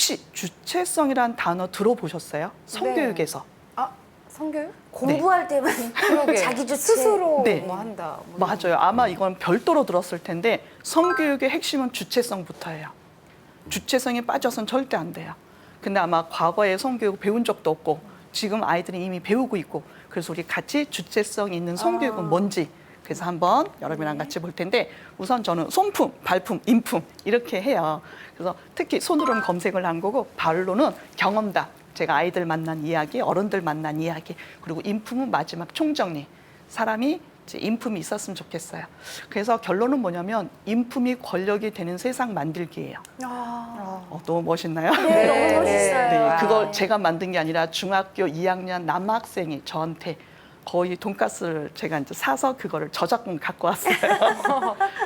혹시 주체성이란 단어 들어보셨어요? 성교육에서. 아, 성교육? 공부할 때만 그러게. 자기 주체. 스스로 네. 뭐 한다. 뭐 맞아요. 아마 이건 별도로 들었을 텐데 성교육의 핵심은 주체성부터예요. 주체성에 빠져선 절대 안 돼요. 근데 아마 과거에 성교육 배운 적도 없고 지금 아이들이 이미 배우고 있고 그래서 우리 같이 주체성 있는 성교육은 뭔지 그래서 한번 여러분이랑 같이 볼 텐데 우선 저는 손품, 발품, 인품 이렇게 해요. 그래서 특히 손으로는 검색을 한 거고 발로는 경험담. 제가 아이들 만난 이야기, 어른들 만난 이야기 그리고 인품은 마지막 총정리. 사람이 이제 인품이 있었으면 좋겠어요. 그래서 결론은 뭐냐면 인품이 권력이 되는 세상 만들기예요. 너무 멋있나요? 네, 너무 멋있어요. 네, 그걸 제가 만든 게 아니라 중학교 2학년 남학생이 저한테 거의 돈가스를 제가 이제 사서 그거를 저작권 갖고 왔어요.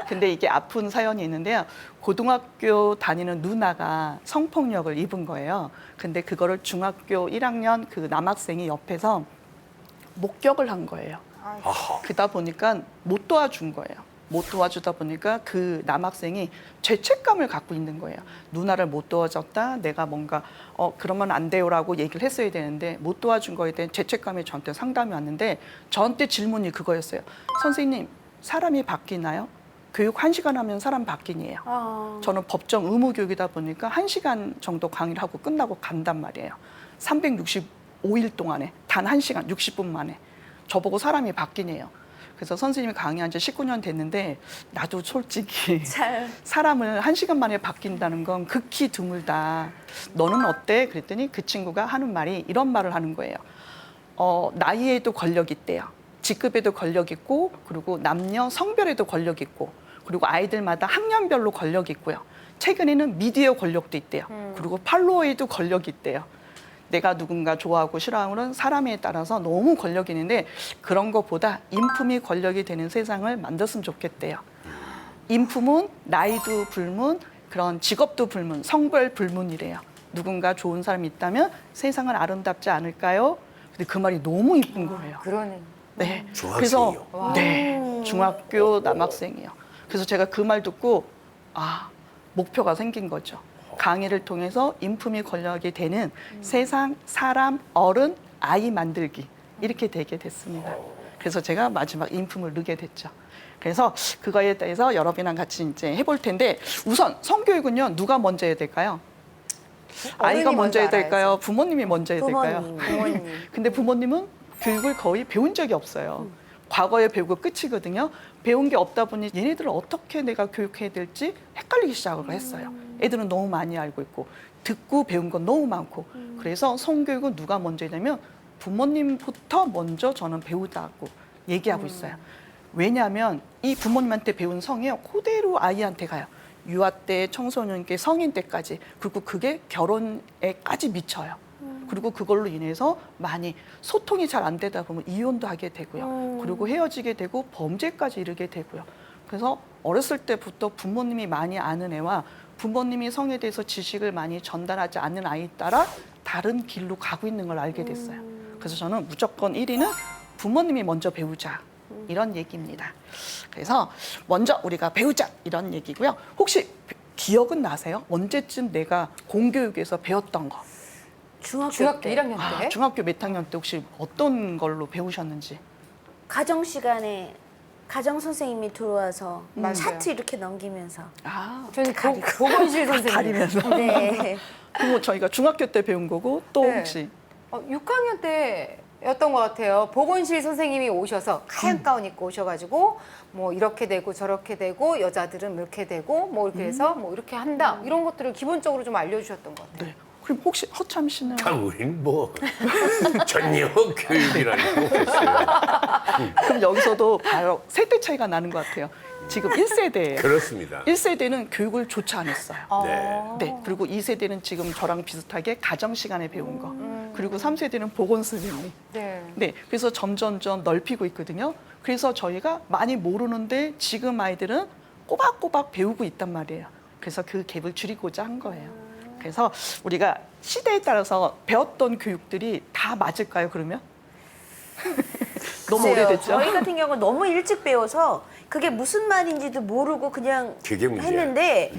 근데 이게 아픈 사연이 있는데요. 고등학교 다니는 누나가 성폭력을 입은 거예요. 근데 그거를 중학교 1학년 그 남학생이 옆에서 목격을 한 거예요. 그러다 보니까 못 도와준 거예요. 못 도와주다 보니까 그 남학생이 죄책감을 갖고 있는 거예요. 누나를 못 도와줬다. 내가 뭔가 그러면 안 돼요라고 얘기를 했어야 되는데 못 도와준 거에 대한 죄책감이 저한테 상담이 왔는데 저한테 질문이 그거였어요. 선생님, 사람이 바뀌나요? 교육 1시간 하면 사람 바뀌니에요. 저는 법정 의무 교육이다 보니까 1시간 정도 강의를 하고 끝나고 간단 말이에요. 365일 동안에 단 1시간 60분 만에 저보고 사람이 바뀌네요. 그래서 선생님이 강의한 지 19년 됐는데 나도 솔직히 사람을 1시간 만에 바뀐다는 건 극히 드물다. 너는 어때? 그랬더니 그 친구가 하는 말이 이런 말을 하는 거예요. 나이에도 권력 있대요. 직급에도 권력 있고 그리고 남녀 성별에도 권력 있고 그리고 아이들마다 학년별로 권력 있고요. 최근에는 미디어 권력도 있대요. 그리고 팔로워에도 권력이 있대요. 내가 누군가 좋아하고 싫어하는 사람에 따라서 너무 권력이 있는데 그런 것보다 인품이 권력이 되는 세상을 만들었으면 좋겠대요. 인품은 나이도 불문, 그런 직업도 불문, 성별 불문이래요. 누군가 좋은 사람이 있다면 세상은 아름답지 않을까요? 근데 그 말이 너무 이쁜 거예요. 그러네. 네. 중학생이요? 그래서 네, 중학교 남학생이요. 그래서 제가 그 말 듣고 목표가 생긴 거죠. 강의를 통해서 인품이 권력이 되는 세상, 사람, 어른, 아이 만들기 이렇게 되게 됐습니다. 그래서 제가 마지막 인품을 넣게 됐죠. 그래서 그거에 대해서 여러분이랑 같이 이제 해볼 텐데 우선 성교육은요 누가 먼저 해야 될까요? 아이가 먼저 해야 될까요? 부모님이 먼저 해야 될까요? 부모님. 근데 부모님은 교육을 거의 배운 적이 없어요. 과거에 배우고 끝이거든요. 배운 게 없다 보니 얘네들을 어떻게 내가 교육해야 될지 헷갈리기 시작을 했어요. 애들은 너무 많이 알고 있고 듣고 배운 건 너무 많고 그래서 성교육은 누가 먼저 하냐면 부모님부터 먼저 저는 배우자고 얘기하고 있어요. 왜냐하면 이 부모님한테 배운 성이요 그대로 아이한테 가요. 유아 때, 청소년 때, 성인 때까지 그리고 그게 결혼에까지 미쳐요. 그리고 그걸로 인해서 많이 소통이 잘 안 되다 보면 이혼도 하게 되고요. 그리고 헤어지게 되고 범죄까지 이르게 되고요. 그래서 어렸을 때부터 부모님이 많이 아는 애와 부모님이 성에 대해서 지식을 많이 전달하지 않는 아이 따라 다른 길로 가고 있는 걸 알게 됐어요. 그래서 저는 무조건 1위는 부모님이 먼저 배우자 이런 얘기입니다. 그래서 먼저 우리가 배우자 이런 얘기고요. 혹시 기억은 나세요? 언제쯤 내가 공교육에서 배웠던 거? 중학교 1학년 때. 중학교 몇 학년 때 혹시 어떤 걸로 배우셨는지? 가정 시간에 가정 선생님이 들어와서 맞아요. 차트 이렇게 넘기면서 저는 보건실 선생님. 가리면서. 네. 그거 저희가 중학교 때 배운 거고 또 네. 혹시 6학년 때였던 것 같아요. 보건실 선생님이 오셔서 하얀 가운 입고 오셔가지고 뭐 이렇게 되고 저렇게 되고 여자들은 이렇게 되고 뭐 이렇게 해서 뭐 이렇게 한다 이런 것들을 기본적으로 좀 알려주셨던 것 같아요. 네. 그럼 혹시 허참 씨는 우린 뭐 전혀 교육이라는 거 없어요. 그럼 여기서도 바로 세대 차이가 나는 것 같아요. 지금 1세대예요. 그렇습니다. 1세대는 교육을 조차 안 했어요. 네. 네. 그리고 2세대는 지금 저랑 비슷하게 가정 시간에 배운 거. 그리고 3세대는 보건 선생님. 네. 네. 그래서 점점점 넓히고 있거든요. 그래서 저희가 많이 모르는데 지금 아이들은 꼬박꼬박 배우고 있단 말이에요. 그래서 그 갭을 줄이고자 한 거예요. 그래서 우리가 시대에 따라서 배웠던 교육들이 다 맞을까요, 그러면? 너무 글쎄요, 오래됐죠? 저희 같은 경우는 너무 일찍 배워서 그게 무슨 말인지도 모르고 그냥 그게 문제야. 했는데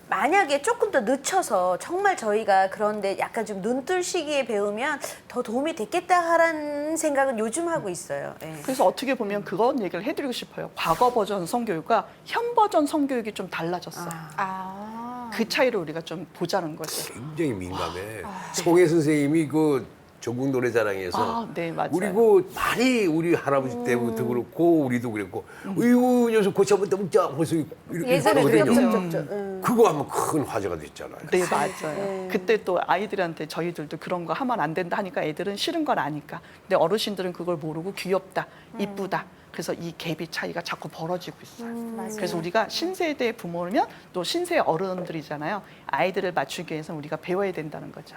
만약에 조금 더 늦춰서 정말 저희가 그런데 약간 좀 눈뜰 시기에 배우면 더 도움이 됐겠다라는 생각은 요즘 하고 있어요. 예. 그래서 어떻게 보면 그런 얘기를 해드리고 싶어요. 과거 버전 성교육과 현 버전 성교육이 좀 달라졌어요. 아. 그 차이를 우리가 좀 보자는 거죠. 굉장히 민감해. 송혜 선생님이 그 전국 노래자랑에서 아, 네, 맞아요. 우리 그 많이 우리 할아버지 때부터 그렇고 우리도 그랬고 이거 녀석 고쳐부터 먹자 벌써 이렇게 예전에 하거든요. 그랬죠. 그거 하면 큰 화제가 됐잖아요. 네, 맞아요. 그때 또 아이들한테 저희들도 그런 거 하면 안 된다 하니까 애들은 싫은 걸 아니까. 근데 어르신들은 그걸 모르고 귀엽다, 이쁘다. 그래서 이 갭이 차이가 자꾸 벌어지고 있어요. 그래서 우리가 신세대 부모면 또 신세 어른들이잖아요. 아이들을 맞추기 위해서 우리가 배워야 된다는 거죠.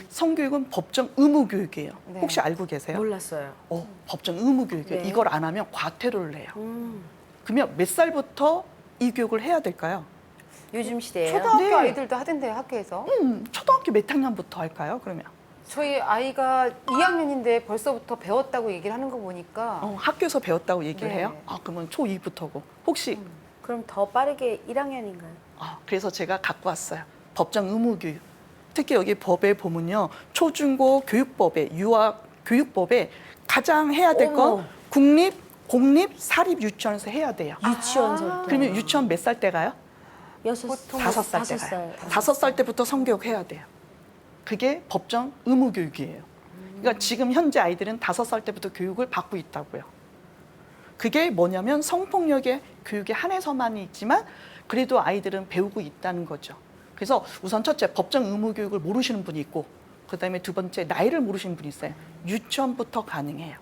성교육은 법정 의무 교육이에요. 네. 혹시 알고 계세요? 몰랐어요. 법정 의무 교육이에요. 네. 이걸 안 하면 과태료를 내요. 그러면 몇 살부터 이 교육을 해야 될까요? 요즘 시대예요. 초등학교 네. 아이들도 하던데요, 학교에서. 초등학교 몇 학년부터 할까요? 그러면 저희 아이가 2학년인데 벌써부터 배웠다고 얘기를 하는 거 보니까 학교에서 배웠다고 얘기를 네. 해요? 그러면 초2부터고 혹시 그럼 더 빠르게 1학년인가요? 그래서 제가 갖고 왔어요. 법정 의무 교육. 특히 여기 법에 보면요. 초중고 교육법에 유아 교육법에 가장 해야 될 건 어머. 국립, 공립, 사립 유치원에서 해야 돼요. 유치원서부터. 그러면 유치원 몇 살 때 가요? 보통 5살 때 가요. 5살 때부터 성교육 해야 돼요. 그게 법정 의무 교육이에요. 그러니까 지금 현재 아이들은 5살 때부터 교육을 받고 있다고요. 그게 뭐냐면 성폭력의 교육에 한해서만 있지만 그래도 아이들은 배우고 있다는 거죠. 그래서 우선 첫째, 법정 의무 교육을 모르시는 분이 있고 그다음에 두 번째, 나이를 모르시는 분이 있어요. 유치원부터 가능해요.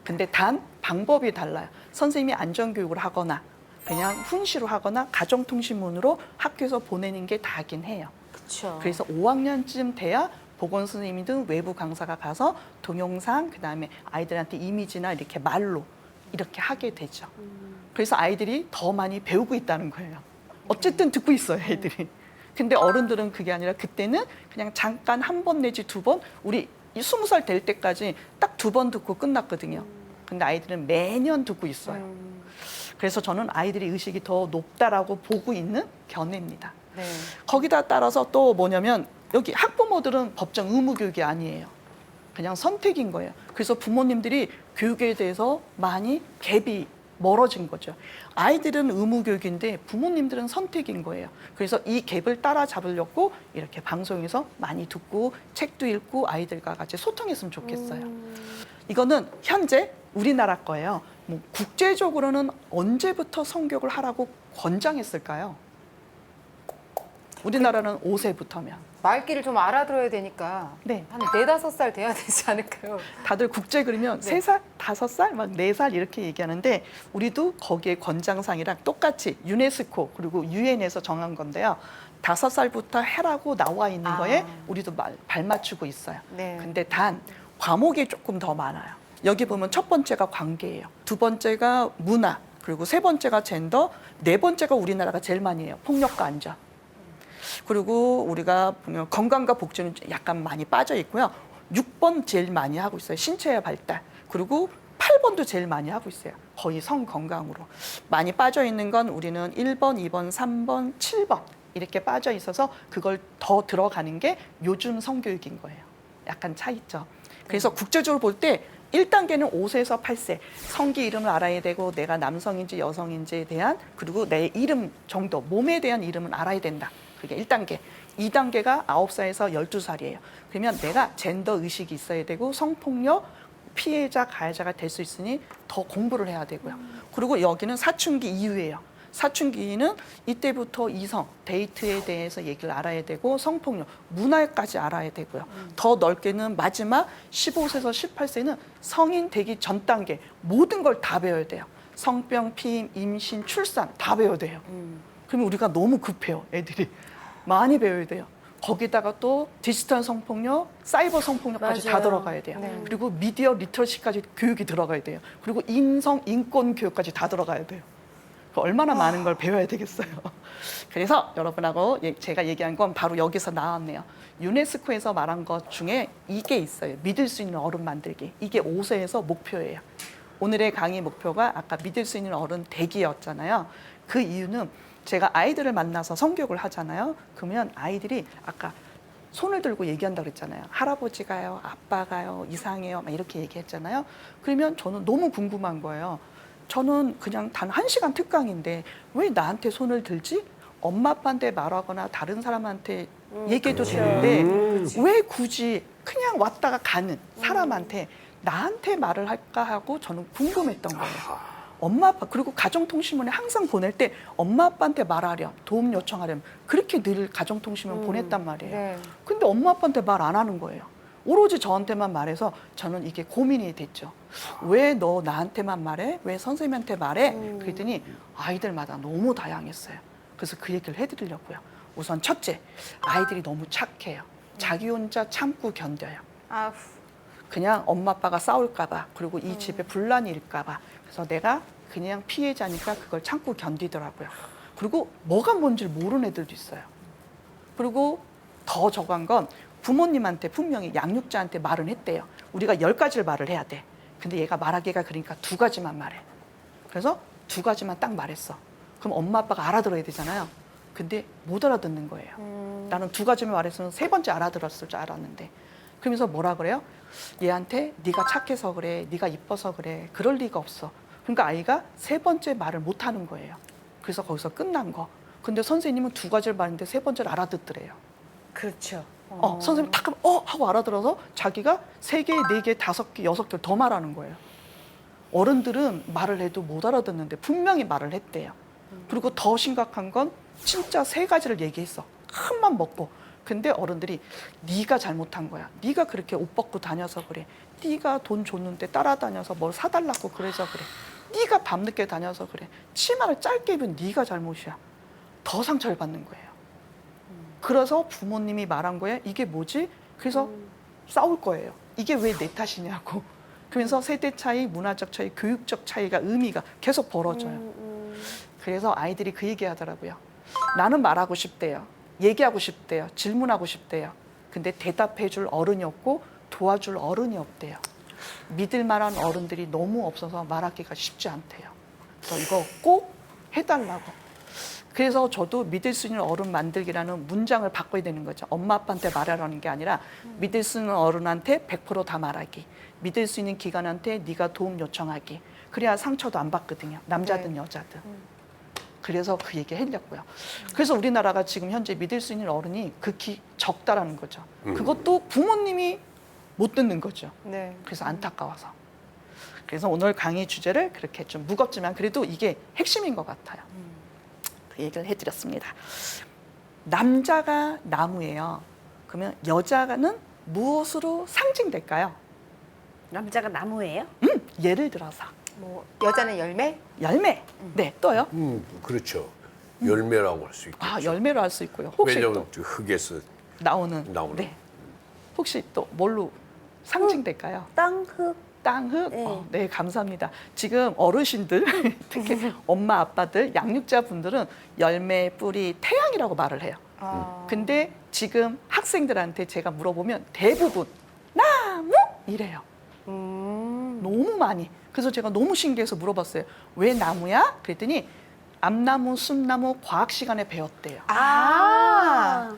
근데 단 방법이 달라요. 선생님이 안전교육을 하거나 그냥 훈시로 하거나 가정통신문으로 학교에서 보내는 게 다긴 해요. 그렇죠. 그래서 5학년쯤 돼야 보건 선생님이든 외부 강사가 가서 동영상 그다음에 아이들한테 이미지나 이렇게 말로 이렇게 하게 되죠. 그래서 아이들이 더 많이 배우고 있다는 거예요. 어쨌든 듣고 있어요, 애들이. 근데 어른들은 그게 아니라 그때는 그냥 잠깐 한 번 내지 두 번 우리 20살 될 때까지 딱 2번 듣고 끝났거든요. 근데 아이들은 매년 듣고 있어요. 그래서 저는 아이들의 의식이 더 높다라고 보고 있는 견해입니다. 네. 거기다 따라서 또 뭐냐면 여기 학부모들은 법정 의무 교육이 아니에요. 그냥 선택인 거예요. 그래서 부모님들이 교육에 대해서 많이 갭이 멀어진 거죠. 아이들은 의무 교육인데 부모님들은 선택인 거예요. 그래서 이 갭을 따라잡으려고 이렇게 방송에서 많이 듣고 책도 읽고 아이들과 같이 소통했으면 좋겠어요. 이거는 현재 우리나라 거예요. 뭐 국제적으로는 언제부터 성교육을 하라고 권장했을까요? 우리나라는 5세부터면. 말귀를 좀 알아들어야 되니까 네. 한 4-5살 돼야 되지 않을까요? 다들 국제 그러면 네. 3살, 5살, 막 4살 이렇게 얘기하는데 우리도 거기에 권장상이랑 똑같이 유네스코 그리고 유엔에서 정한 건데요. 5살부터 해라고 나와 있는 거에 우리도 발맞추고 있어요. 네. 근데 단 과목이 조금 더 많아요. 여기 보면 첫 번째가 관계예요. 두 번째가 문화, 그리고 세 번째가 젠더, 네 번째가 우리나라가 제일 많이 해요. 폭력과 안전. 그리고 우리가 보면 건강과 복지는 약간 많이 빠져 있고요. 6번 제일 많이 하고 있어요. 신체의 발달. 그리고 8번도 제일 많이 하고 있어요. 거의 성건강으로. 많이 빠져 있는 건 우리는 1번, 2번, 3번, 7번 이렇게 빠져 있어서 그걸 더 들어가는 게 요즘 성교육인 거예요. 약간 차이죠. 그래서 국제적으로 볼 때 1단계는 5세에서 8세 성기 이름을 알아야 되고 내가 남성인지 여성인지에 대한 그리고 내 이름 정도 몸에 대한 이름은 알아야 된다. 그게 1단계. 2단계가 9살에서 12살이에요. 그러면 내가 젠더 의식이 있어야 되고 성폭력 피해자 가해자가 될 수 있으니 더 공부를 해야 되고요. 그리고 여기는 사춘기 이후예요. 사춘기는 이때부터 이성, 데이트에 대해서 얘기를 알아야 되고 성폭력, 문화까지 알아야 되고요. 더 넓게는 마지막 15세에서 18세는 성인 되기 전 단계 모든 걸 다 배워야 돼요. 성병, 피임, 임신, 출산 다 배워야 돼요. 그러면 우리가 너무 급해요, 애들이. 많이 배워야 돼요. 거기다가 또 디지털 성폭력, 사이버 성폭력까지 다 맞아요. 들어가야 돼요. 네. 그리고 미디어 리터러시까지 교육이 들어가야 돼요. 그리고 인권 교육까지 다 들어가야 돼요. 얼마나 많은 걸 배워야 되겠어요. 그래서 여러분하고 제가 얘기한 건 바로 여기서 나왔네요. 유네스코에서 말한 것 중에 이게 있어요. 믿을 수 있는 어른 만들기. 이게 5세에서 목표예요. 오늘의 강의 목표가 아까 믿을 수 있는 어른 되기였잖아요. 그 이유는 제가 아이들을 만나서 성교육을 하잖아요. 그러면 아이들이 아까 손을 들고 얘기한다고 그랬잖아요. 할아버지가요, 아빠가요, 이상해요, 막 이렇게 얘기했잖아요. 그러면 저는 너무 궁금한 거예요. 저는 그냥 단 1시간 특강인데 왜 나한테 손을 들지? 엄마 아빠한테 말하거나 다른 사람한테 얘기해도 되는데 왜 굳이 그냥 왔다가 가는 사람한테 나한테 말을 할까 하고 저는 궁금했던 거예요. 엄마 아빠 그리고 가정통신문에 항상 보낼 때 엄마 아빠한테 말하렴 도움 요청하렴 그렇게 늘 가정통신문 보냈단 말이에요. 네. 근데 엄마 아빠한테 말 안 하는 거예요. 오로지 저한테만 말해서 저는 이게 고민이 됐죠. 왜 너 나한테만 말해? 왜 선생님한테 말해? 그랬더니 아이들마다 너무 다양했어요. 그래서 그 얘기를 해드리려고요. 우선 첫째, 아이들이 너무 착해요. 자기 혼자 참고 견뎌요. 아휴. 그냥 엄마 아빠가 싸울까봐 그리고 이 집에 분란이 일까봐 그래서 내가 그냥 피해자니까 그걸 참고 견디더라고요. 그리고 뭐가 뭔지 모르는 애들도 있어요. 그리고 더 저간 건 부모님한테 분명히 양육자한테 말은 했대요. 우리가 10가지를 말을 해야 돼. 근데 얘가 말하기가 그러니까 2가지만 말해. 그래서 2가지만 딱 말했어. 그럼 엄마 아빠가 알아들어야 되잖아요. 근데 못 알아듣는 거예요. 나는 2가지만 말했으면 3번째 알아들었을 줄 알았는데. 그러면서 뭐라 그래요? 얘한테 네가 착해서 그래, 네가 이뻐서 그래, 그럴 리가 없어. 그러니까 아이가 3번째 말을 못 하는 거예요. 그래서 거기서 끝난 거. 근데 선생님은 2가지를 말했는데 3번째를 알아듣더래요. 그렇죠. 선생님 탁 하면 하고 알아들어서 자기가 3개, 4개, 5개, 6개를 더 말하는 거예요. 어른들은 말을 해도 못 알아듣는데 분명히 말을 했대요. 그리고 더 심각한 건 진짜 3가지를 얘기했어. 큰맘 먹고. 근데 어른들이 네가 잘못한 거야. 네가 그렇게 옷 벗고 다녀서 그래. 네가 돈 줬는데 따라다녀서 뭘 사달라고 그래서 그래. 네가 밤늦게 다녀서 그래. 치마를 짧게 입은 네가 잘못이야. 더 상처를 받는 거예요. 그래서 부모님이 말한 거에 이게 뭐지? 그래서 싸울 거예요. 이게 왜 내 탓이냐고. 그러면서 세대 차이, 문화적 차이, 교육적 차이가 의미가 계속 벌어져요. 그래서 아이들이 그 얘기 하더라고요. 나는 말하고 싶대요. 얘기하고 싶대요. 질문하고 싶대요. 근데 대답해 줄 어른이 없고 도와줄 어른이 없대요. 믿을 만한 어른들이 너무 없어서 말하기가 쉽지 않대요. 그래서 이거 꼭 해달라고. 그래서 저도 믿을 수 있는 어른 만들기라는 문장을 바꿔야 되는 거죠. 엄마 아빠한테 말하라는 게 아니라 믿을 수 있는 어른한테 100% 다 말하기. 믿을 수 있는 기관한테 네가 도움 요청하기. 그래야 상처도 안 받거든요. 남자든 여자든. 그래서 그 얘기 하려고요. 그래서 우리나라가 지금 현재 믿을 수 있는 어른이 극히 적다라는 거죠. 그것도 부모님이 못 듣는 거죠. 네. 그래서 안타까워서. 그래서 오늘 강의 주제를 그렇게 좀 무겁지만 그래도 이게 핵심인 것 같아요. 그 얘기를 해드렸습니다. 남자가 나무예요. 그러면 여자는 무엇으로 상징될까요? 남자가 나무예요? 예를 들어서 뭐 여자는 열매? 열매. 네, 또요? 그렇죠. 열매라고 할 수 있겠죠. 아, 열매로 할 수 있고요. 혹시 왜냐면 또 흙에서 나오는. 나오는. 네. 혹시 또 뭘로 상징될까요? 땅, 흙. 땅흙? 네. 네, 감사합니다. 지금 어르신들, 특히 엄마, 아빠들, 양육자분들은 열매, 뿌리, 태양이라고 말을 해요. 근데 지금 학생들한테 제가 물어보면 대부분 나무? 이래요. 너무 많이. 그래서 제가 너무 신기해서 물어봤어요. 왜 나무야? 그랬더니 암나무, 숲나무 과학 시간에 배웠대요.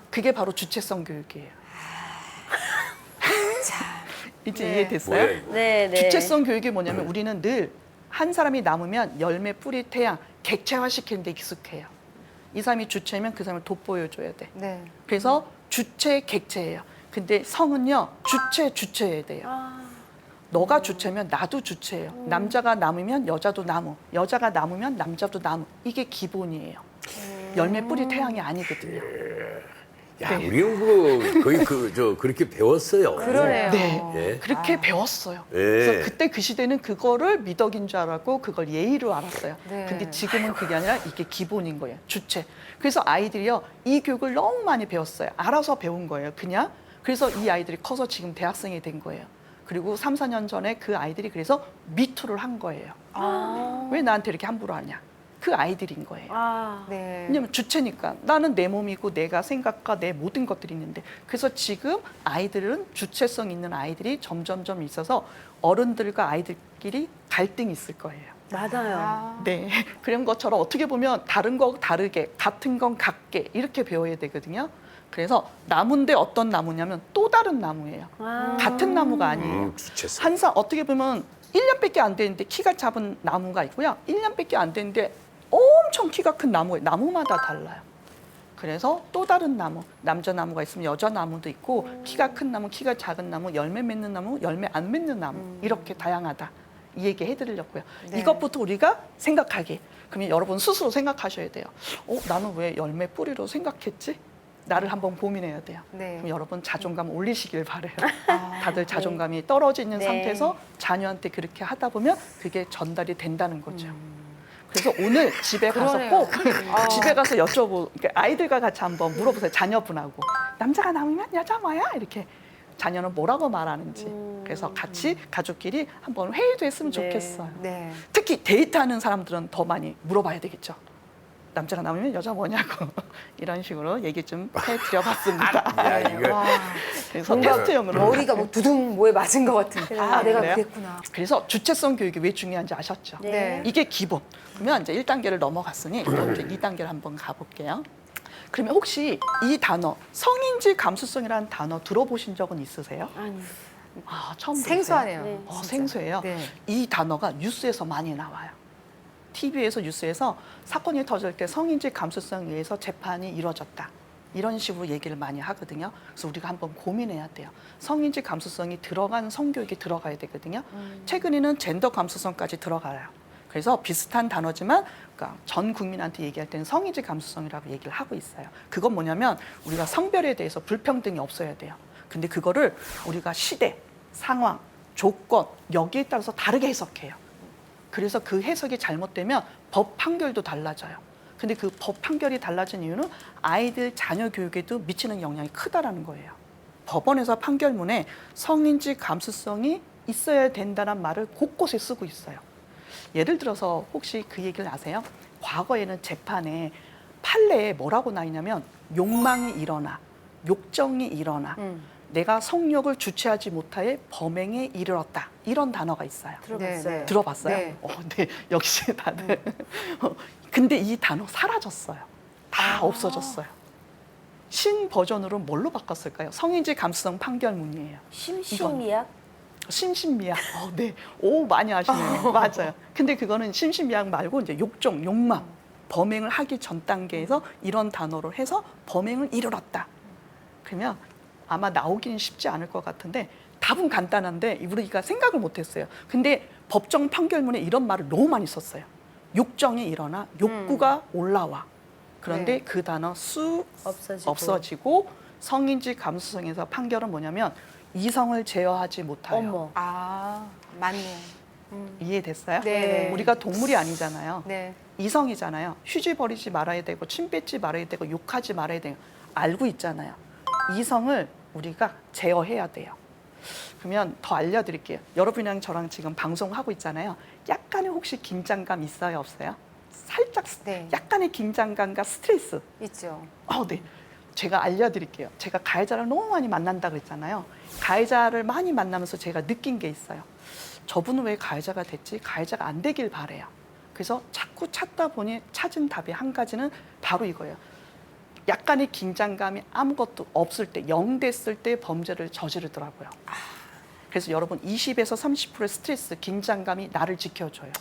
그게 바로 주체성 교육이에요. 이제 네. 이해됐어요? 뭐야 이거? 네, 네. 주체성 교육이 뭐냐면 우리는 늘 한 사람이 남으면 열매, 뿌리, 태양, 객체화 시키는 데 익숙해요. 이 사람이 주체면 그 사람을 돋보여줘야 돼. 네. 그래서 주체, 객체예요. 근데 성은요, 주체여야 돼요. 너가 주체면 나도 주체예요. 남자가 남으면 여자도 나무, 여자가 남으면 남자도 나무. 이게 기본이에요. 열매, 뿌리, 태양이 아니거든요. 야, 우리는 거의 그렇게 배웠어요. 그러네요. 네, 예. 그렇게 배웠어요. 예. 그래서 그때 그 시대는 그거를 미덕인 줄 알았고 그걸 예의로 알았어요. 네. 근데 지금은 그게 아니라 이게 기본인 거예요. 주체. 그래서 아이들이요, 이 교육을 너무 많이 배웠어요. 알아서 배운 거예요, 그냥. 그래서 이 아이들이 커서 지금 대학생이 된 거예요. 그리고 3, 4년 전에 그 아이들이 그래서 미투를 한 거예요. 왜 나한테 이렇게 함부로 하냐? 그 아이들인 거예요. 네. 왜냐면 주체니까 나는 내 몸이고 내가 생각과 내 모든 것들이 있는데 그래서 지금 아이들은 주체성 있는 아이들이 점점점 있어서 어른들과 아이들끼리 갈등이 있을 거예요. 맞아요. 네, 그런 것처럼 어떻게 보면 다른 거 다르게, 같은 건 같게 이렇게 배워야 되거든요. 그래서 나무인데 어떤 나무냐면 또 다른 나무예요. 같은 나무가 아니에요. 주체성. 항상 어떻게 보면 1년밖에 안 되는데 키가 작은 나무가 있고요. 1년밖에 안 되는데 엄청 키가 큰 나무예요. 나무마다 달라요. 그래서 또 다른 나무, 남자 나무가 있으면 여자 나무도 있고 키가 큰 나무, 키가 작은 나무, 열매 맺는 나무, 열매 안 맺는 나무 이렇게 다양하다. 이 얘기 해드리려고요. 네. 이것부터 우리가 생각하게. 그러면 여러분 스스로 생각하셔야 돼요. 나는 왜 열매 뿌리로 생각했지? 나를 한번 고민해야 돼요. 네. 그럼 여러분 자존감 올리시길 바래요. 다들 자존감이 떨어져 있는 네. 상태에서 자녀한테 그렇게 하다 보면 그게 전달이 된다는 거죠. 그래서 오늘 집에 가서 그러네요. 꼭 집에 가서 그러니까 아이들과 같이 한번 물어보세요. 자녀분하고 남자가 나오면 여자 뭐야? 이렇게 자녀는 뭐라고 말하는지. 그래서 같이 가족끼리 한번 회의도 했으면 네. 좋겠어요. 네. 특히 데이트하는 사람들은 더 많이 물어봐야 되겠죠. 남자가 나오면 여자 뭐냐고 이런 식으로 얘기 좀 해드려봤습니다. 야, 이거 그래서 뭔가 테스트용으로. 머리가 뭐 두둥 뭐에 맞은 것 같은. 아, 내가 그래요? 그랬구나. 그래서 주체성 교육이 왜 중요한지 아셨죠? 네. 이게 기본. 그러면 이제 1단계를 넘어갔으니 또 이제 2단계를 한번 가볼게요. 그러면 혹시 이 단어 성인지 감수성이라는 단어 들어보신 적은 있으세요? 아니. 처음 들으세요? 생소하네요. 네. 진짜. 생소해요. 네. 이 단어가 뉴스에서 많이 나와요. TV에서 뉴스에서 사건이 터질 때 성인지 감수성에 의해서 재판이 이루어졌다. 이런 식으로 얘기를 많이 하거든요. 그래서 우리가 한번 고민해야 돼요. 성인지 감수성이 들어간 성교육이 들어가야 되거든요. 최근에는 젠더 감수성까지 들어가요. 그래서 비슷한 단어지만 그러니까 전 국민한테 얘기할 때는 성인지 감수성이라고 얘기를 하고 있어요. 그건 뭐냐면 우리가 성별에 대해서 불평등이 없어야 돼요. 근데 그거를 우리가 시대, 상황, 조건 여기에 따라서 다르게 해석해요. 그래서 그 해석이 잘못되면 법 판결도 달라져요. 근데 그 법 판결이 달라진 이유는 아이들 자녀 교육에도 미치는 영향이 크다라는 거예요. 법원에서 판결문에 성인지 감수성이 있어야 된다는 말을 곳곳에 쓰고 있어요. 예를 들어서 혹시 그 얘기를 아세요? 과거에는 재판에 판례에 뭐라고 나 있냐면 욕망이 일어나, 욕정이 일어나, 내가 성욕을 주체하지 못하여 범행에 이르렀다. 이런 단어가 있어요. 들어봤어요. 네. 들어봤어요? 네. 네, 역시 다들. 근데 이 단어 사라졌어요. 다 없어졌어요. 신 버전으로 뭘로 바꿨을까요? 성인지 감수성 판결문이에요. 심신미약? 심신미약. 네. 오, 많이 아시네요. 맞아요. 근데 그거는 심신미약 말고 이제 욕정, 욕망, 범행을 하기 전 단계에서 이런 단어로 해서 범행을 이르렀다. 그러면 아마 나오기는 쉽지 않을 것 같은데 답은 간단한데 우리가 생각을 못했어요. 근데 법정 판결문에 이런 말을 너무 많이 썼어요. 욕정이 일어나 욕구가 올라와. 그런데 네. 그 단어 쑥 없어지고. 성인지 감수성에서 판결은 뭐냐면 이성을 제어하지 못하여. 어머. 아, 맞네요. 이해됐어요? 네. 우리가 동물이 아니잖아요. 네. 이성이잖아요. 휴지 버리지 말아야 되고 침 뱉지 말아야 되고 욕하지 말아야 돼요. 알고 있잖아요. 이성을 우리가 제어해야 돼요. 그러면 더 알려드릴게요. 여러분이랑 저랑 지금 방송하고 있잖아요. 약간의 혹시 긴장감 있어요? 없어요? 살짝 네. 약간의 긴장감과 스트레스. 있죠. 네. 제가 알려드릴게요. 제가 가해자를 너무 많이 만난다 그랬잖아요. 가해자를 많이 만나면서 제가 느낀 게 있어요. 저분은 왜 가해자가 됐지? 가해자가 안 되길 바래요. 그래서 자꾸 찾다 보니 찾은 답이 한 가지는 바로 이거예요. 약간의 긴장감이 아무것도 없을 때, 0 됐을 때 범죄를 저지르더라고요. 그래서 여러분 20에서 30%의 스트레스, 긴장감이 나를 지켜줘요.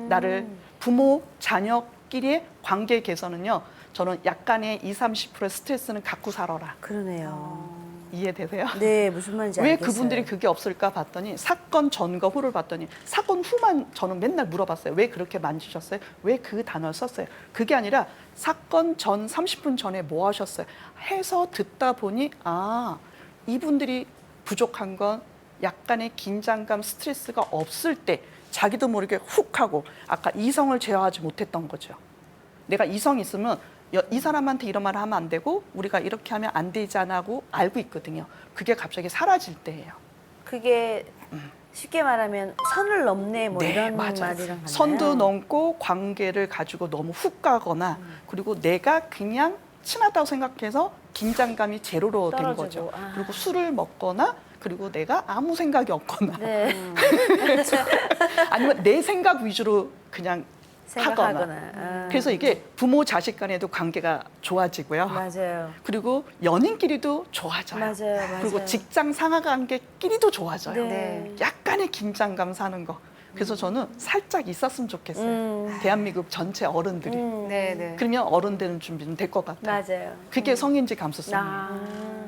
나를 부모, 자녀끼리의 관계 개선은요. 저는 약간의 20-30%의 스트레스는 갖고 살아라. 그러네요. 이해되세요? 네, 무슨 말인지 왜 알겠어요. 그분들이 그게 없을까 봤더니 사건 전과 후를 봤더니 사건 후만 저는 맨날 물어봤어요. 왜 그렇게 만지셨어요? 왜 그 단어를 썼어요? 그게 아니라 사건 전 30분 전에 뭐 하셨어요? 해서 듣다 보니 이분들이 부족한 건 약간의 긴장감, 스트레스가 없을 때 자기도 모르게 훅 하고 아까 이성을 제어하지 못했던 거죠. 내가 이성이 있으면 이 사람한테 이런 말 하면 안 되고 우리가 이렇게 하면 안 되잖아고 알고 있거든요. 그게 갑자기 사라질 때예요. 그게 쉽게 말하면 선을 넘네 뭐 이런 맞아요. 말이랑 같나요? 선도 넘고 관계를 가지고 너무 훅 가거나 그리고 내가 그냥 친하다고 생각해서 긴장감이 제로로 된 떨어지고. 거죠. 그리고 술을 먹거나 그리고 내가 아무 생각이 없거나 네. 아니면 내 생각 위주로 그냥 하거나. 생각하거나. 아. 그래서 이게 부모 자식 간에도 관계가 좋아지고요. 맞아요. 그리고 연인끼리도 좋아져요. 맞아요. 그리고 직장 상하 관계끼리도 좋아져요. 네. 약간의 긴장감 사는 거. 그래서 저는 살짝 있었으면 좋겠어요. 대한민국 전체 어른들이. 네, 네. 그러면 어른 되는 준비는 될 것 같아요. 맞아요. 그게 성인지 감수성이에요. 아.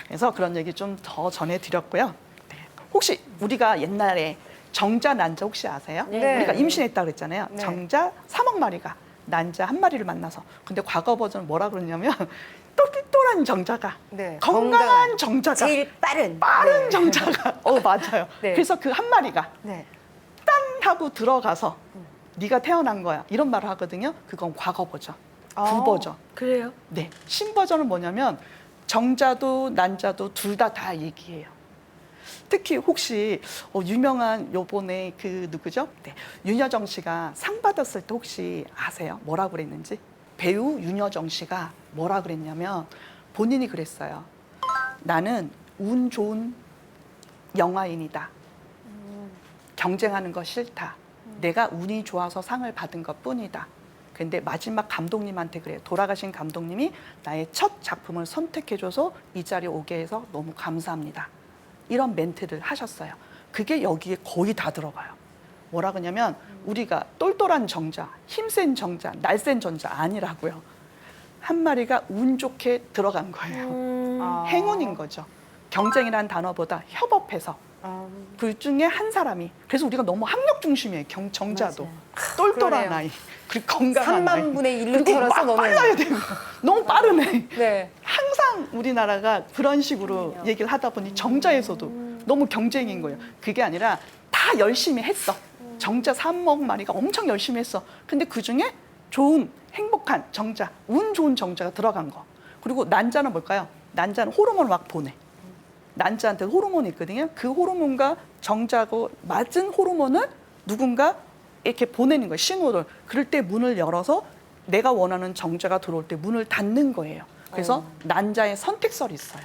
그래서 그런 얘기 좀 더 전해드렸고요. 네. 혹시 우리가 옛날에 정자, 난자 혹시 아세요? 네. 우리가 임신했다 그랬잖아요. 네. 정자 3억 마리가 난자 1마리를 만나서. 근데 과거 버전은 뭐라 그러냐면 똘똘한 정자가 네. 건강한 정자가 제일 빠른. 빠른 정자가 맞아요. 네. 그래서 그 한 마리가 네. 딴 하고 들어가서 네가 태어난 거야 이런 말을 하거든요. 그건 과거 버전, 구 버전. 그래요? 네, 신 버전은 뭐냐면 정자도 난자도 둘 다 얘기해요. 특히 혹시 유명한 요번에 그 누구죠? 네, 윤여정 씨가 상 받았을 때 혹시 아세요? 뭐라고 그랬는지? 배우 윤여정 씨가 뭐라 그랬냐면 본인이 그랬어요. 나는 운 좋은 영화인이다. 경쟁하는 거 싫다. 내가 운이 좋아서 상을 받은 것 뿐이다. 근데 마지막 감독님한테 그래요. 돌아가신 감독님이 나의 첫 작품을 선택해줘서 이 자리에 오게 해서 너무 감사합니다. 이런 멘트를 하셨어요. 그게 여기에 거의 다 들어가요. 뭐라 그러냐면 우리가 똘똘한 정자, 힘센 정자, 날쌘 정자 아니라고요. 한 마리가 운 좋게 들어간 거예요. 아. 행운인 거죠. 경쟁이라는 단어보다 협업해서 그 중에 한 사람이. 그래서 우리가 너무 학력 중심이에요. 정자도 똘똘한 그러네요. 아이, 그리고 건강한 아이. 3만 분의 1로 그리고 태어나서 막 너는 빨라야 되고 너무 빠르네. 네. 항상 우리나라가 그런 식으로 얘기를 하다 보니 정자에서도 너무 경쟁인 거예요. 그게 아니라 다 열심히 했어. 정자 3억 마리가 엄청 열심히 했어. 근데 그중에 좋은 행복한 정자, 운 좋은 정자가 들어간 거. 그리고 난자는 뭘까요? 난자는 호르몬을 막 보내. 난자한테 호르몬이 있거든요. 그 호르몬과 정자고 맞은 호르몬을 누군가 이렇게 보내는 거예요. 신호를. 그럴 때 문을 열어서 내가 원하는 정자가 들어올 때 문을 닫는 거예요. 그래서 난자의 선택설이 있어요.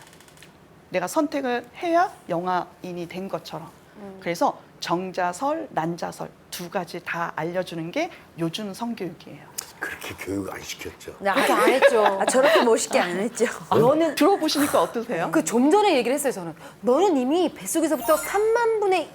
내가 선택을 해야 영화인이 된 것처럼. 그래서 정자설, 난자설 두 가지 다 알려주는 게 요즘 성교육이에요. 그렇게 교육 안 시켰죠. 그렇게 안 했죠. 아, 저렇게 멋있게 안 했죠. 너는 들어보시니까 어떠세요? 그 좀 전에 얘기를 했어요, 저는. 너는 이미 뱃속에서부터 3만 분의